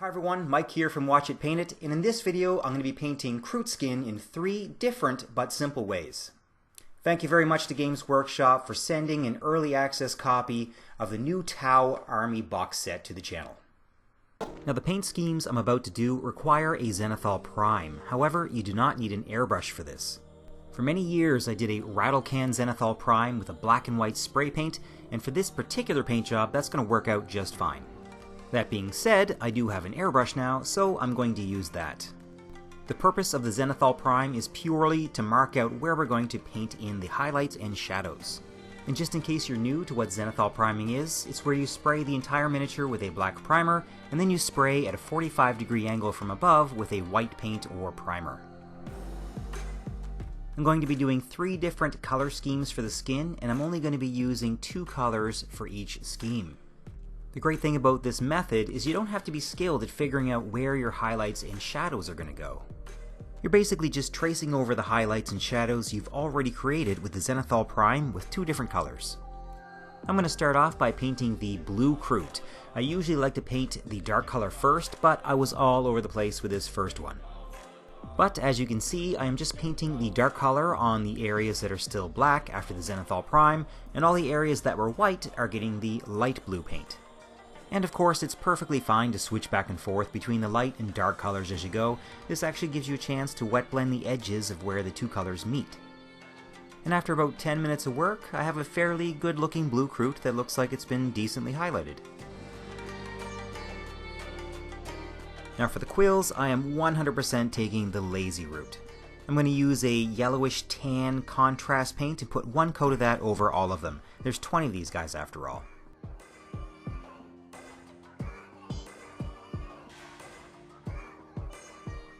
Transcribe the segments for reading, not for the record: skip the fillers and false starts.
everyone, Mike here from Watch It Paint It, and in this video I'm going to be painting Kroot skin in 3 different but simple ways. Thank you very much to Games Workshop for sending an early access copy of the new Tau Army box set to the channel. Now the paint schemes I'm about to do require a Zenithal Prime, however you do not need an airbrush for this. For many years I did a rattle can Zenithal Prime with a black and white spray paint, and for this particular paint job that's going to work out just fine. That being said, I do have an airbrush now, so I'm going to use that. The purpose of the Zenithal Prime is purely to mark out where we're going to paint in the highlights and shadows. And just in case you're new to what Zenithal priming is, it's where you spray the entire miniature with a black primer, and then you spray at a 45-degree angle from above with a white paint or primer. I'm going to be doing 3 different color schemes for the skin, and I'm only going to be using 2 colors for each scheme. The great thing about this method is you don't have to be skilled at figuring out where your highlights and shadows are going to go. You're basically just tracing over the highlights and shadows you've already created with the Zenithal Prime with 2 different colors. I'm going to start off by painting the blue Kroot. I usually like to paint the dark color first, but I was all over the place with this first one. But as you can see, I am just painting the dark color on the areas that are still black after the Zenithal Prime, and all the areas that were white are getting the light blue paint. And of course, it's perfectly fine to switch back and forth between the light and dark colors as you go. This actually gives you a chance to wet blend the edges of where the 2 colors meet. And after about 10 minutes of work, I have a fairly good looking blue Kroot that looks like it's been decently highlighted. Now for the quills, I am 100% taking the lazy route. I'm going to use a yellowish tan contrast paint and put 1 coat of that over all of them. There's 20 of these guys after all.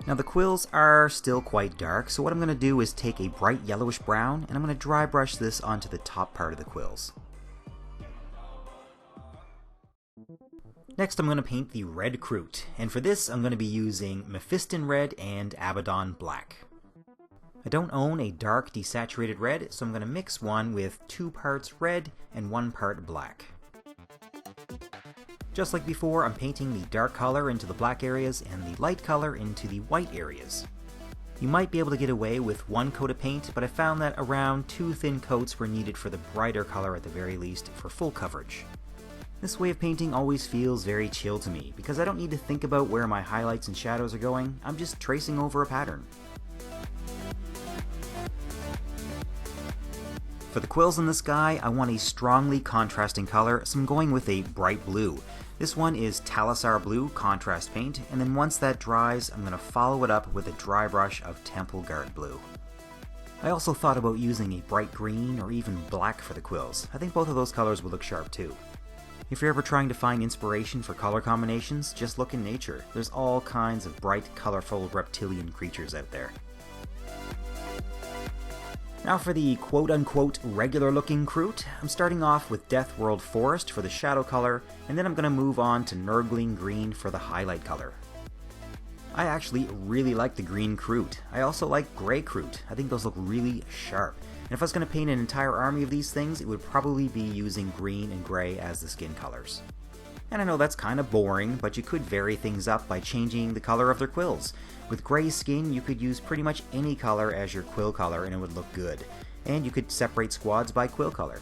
Now the quills are still quite dark, so what I'm going to do is take a bright yellowish brown and I'm going to dry brush this onto the top part of the quills. Next I'm going to paint the red Kroot, and for this I'm going to be using Mephiston Red and Abaddon Black. I don't own a dark desaturated red, so I'm going to mix one with 2 parts red and 1 part black. Just like before, I'm painting the dark color into the black areas and the light color into the white areas. You might be able to get away with 1 coat of paint, but I found that around 2 thin coats were needed for the brighter color at the very least for full coverage. This way of painting always feels very chill to me, because I don't need to think about where my highlights and shadows are going, I'm just tracing over a pattern. For the quills in this guy, I want a strongly contrasting color, so I'm going with a bright blue. This one is Talisar Blue contrast paint, and then once that dries, I'm going to follow it up with a dry brush of Temple Guard Blue. I also thought about using a bright green or even black for the quills. I think both of those colors would look sharp too. If you're ever trying to find inspiration for color combinations, just look in nature. There's all kinds of bright, colorful reptilian creatures out there. Now for the quote-unquote regular-looking Kroot, I'm starting off with Deathworld Forest for the shadow color, and then I'm going to move on to Nurgling Green for the highlight color. I actually really like the green Kroot. I also like gray Kroot. I think those look really sharp. And if I was going to paint an entire army of these things, it would probably be using green and gray as the skin colors. And I know that's kind of boring, but you could vary things up by changing the color of their quills. With gray skin, you could use pretty much any color as your quill color and it would look good. And you could separate squads by quill color.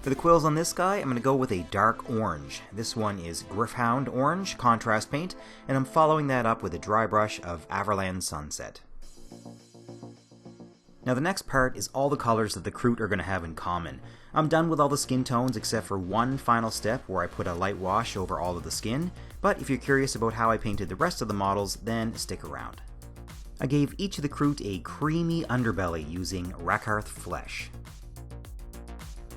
For the quills on this guy, I'm going to go with a dark orange. This one is Gryph-hound Orange contrast paint, and I'm following that up with a dry brush of Averland Sunset. Now the next part is all the colors that the Kroot are going to have in common. I'm done with all the skin tones except for one final step where I put a light wash over all of the skin, but if you're curious about how I painted the rest of the models, then stick around. I gave each of the Kroot a creamy underbelly using Rakarth Flesh.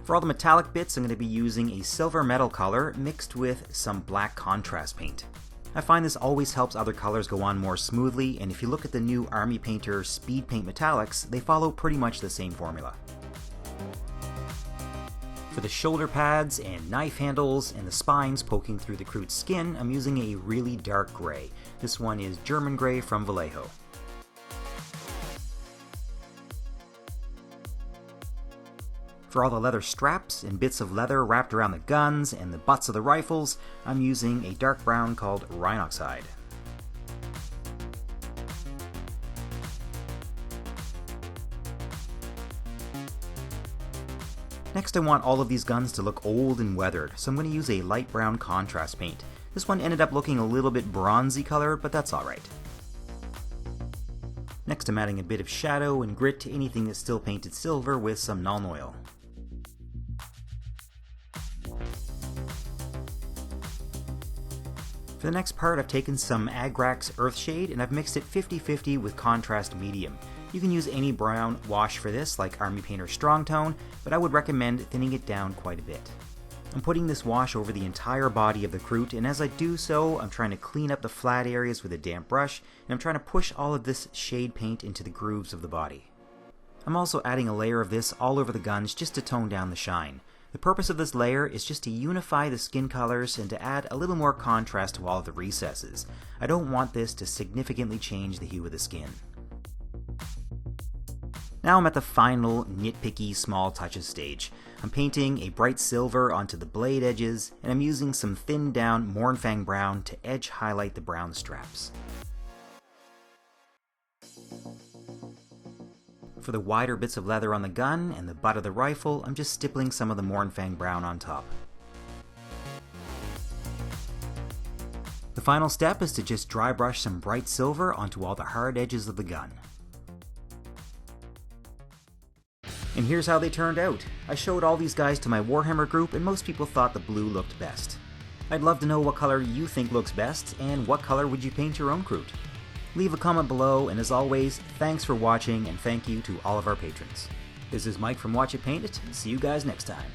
For all the metallic bits, I'm going to be using a silver metal color mixed with some black contrast paint. I find this always helps other colors go on more smoothly, and if you look at the new Army Painter Speed Paint Metallics, they follow pretty much the same formula. For the shoulder pads and knife handles and the spines poking through the Kroot's skin, I'm using a really dark gray. This one is German Gray from Vallejo. For all the leather straps and bits of leather wrapped around the guns and the butts of the rifles, I'm using a dark brown called Rhinoxide. Next, I want all of these guns to look old and weathered, so I'm going to use a light brown contrast paint. This one ended up looking a little bit bronzy color, but that's alright. Next, I'm adding a bit of shadow and grit to anything that's still painted silver with some Nuln Oil. For the next part, I've taken some Agrax Earthshade and I've mixed it 50-50 with Contrast Medium. You can use any brown wash for this, like Army Painter Strong Tone, but I would recommend thinning it down quite a bit. I'm putting this wash over the entire body of the Kroot, and as I do so, I'm trying to clean up the flat areas with a damp brush, and I'm trying to push all of this shade paint into the grooves of the body. I'm also adding a layer of this all over the guns just to tone down the shine. The purpose of this layer is just to unify the skin colors and to add a little more contrast to all of the recesses. I don't want this to significantly change the hue of the skin. Now I'm at the final nitpicky small touches stage. I'm painting a bright silver onto the blade edges, and I'm using some thinned down Mournfang brown to edge highlight the brown straps. For the wider bits of leather on the gun and the butt of the rifle, I'm just stippling some of the Mournfang brown on top. The final step is to just dry brush some bright silver onto all the hard edges of the gun. And here's how they turned out. I showed all these guys to my Warhammer group and most people thought the blue looked best. I'd love to know what color you think looks best and what color would you paint your own Kroot. Leave a comment below, and as always, thanks for watching and thank you to all of our patrons. This is Mike from Watch It Paint It. See you guys next time.